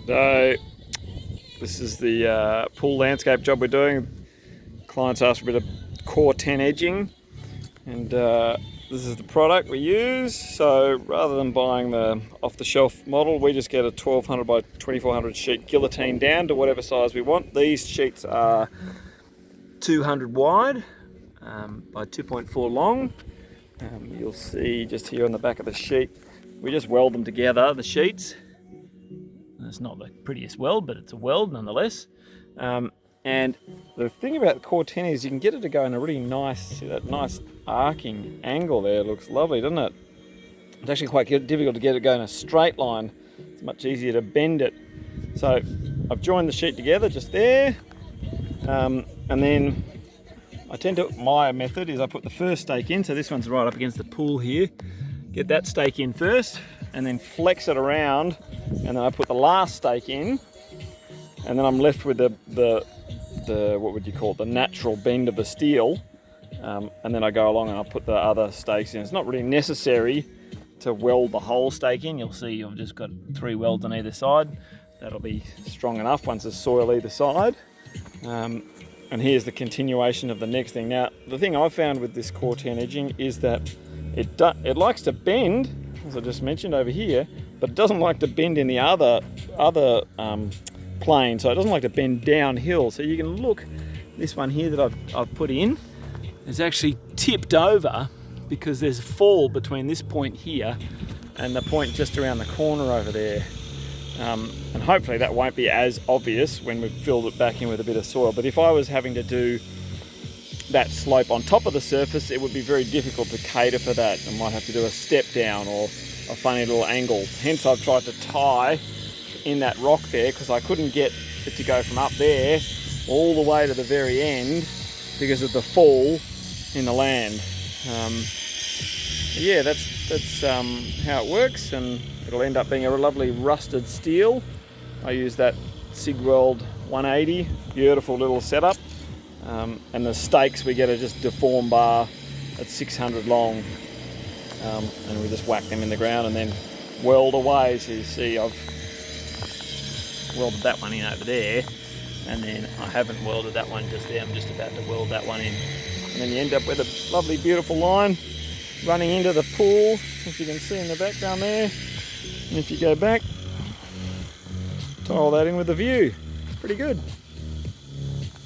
So this is the pool landscape job we're doing. Clients asked for a bit of Coreten edging, and this is the product we use. So rather than buying the off-the-shelf model, we just get a 1200 by 2400 sheet guillotine down to whatever size we want. These sheets are 200 wide by 2.4 long. You'll see just here on the back of the sheet, we just weld them together, the sheets. It's not the prettiest weld, but it's a weld nonetheless. And the thing about the Coreten is you can get it to go in a really nice, see that nice arcing angle there. It looks lovely, doesn't it? It's actually quite difficult to get it to go in a straight line. It's much easier to bend it. So I've joined the sheet together just there. And then my method is I put the first stake in. So this one's right up against the pool here. Get that stake in first and then flex it around. And then I put the last stake in. And then I'm left with the what would you call it, the natural bend of the steel, and then I go along and I'll put the other stakes in. It's not really necessary to weld the whole stake in. You'll see I've just got 3 welds on either side. That'll be strong enough once there's soil either side. And here's the continuation of the next thing. Now, the thing I've found with this Coreten edging is that it likes to bend, as I just mentioned over here, but it doesn't like to bend in the other plane, so it doesn't like to bend downhill. So you can look, this one here that I've put in is actually tipped over because there's a fall between this point here and the point just around the corner over there. And hopefully that won't be as obvious when we've filled it back in with a bit of soil. But if I was having to do that slope on top of the surface, it would be very difficult to cater for that. I might have to do a step down or a funny little angle. Hence I've tried to tie in that rock there because I couldn't get it to go from up there all the way to the very end because of the fall in the land. Yeah, that's how it works, and it'll end up being a lovely rusted steel. I use that Sigweld 180, beautiful little setup, and the stakes we get are just deform bar at 600 long, and we just whack them in the ground and then weld away. So you see I've welded that one in over there, and then I haven't welded that one just there. I'm just about to weld that one in, and then you end up with a lovely beautiful line running into the pool, as you can see in the background there. And if you go back, tie all that in with the view. Pretty good.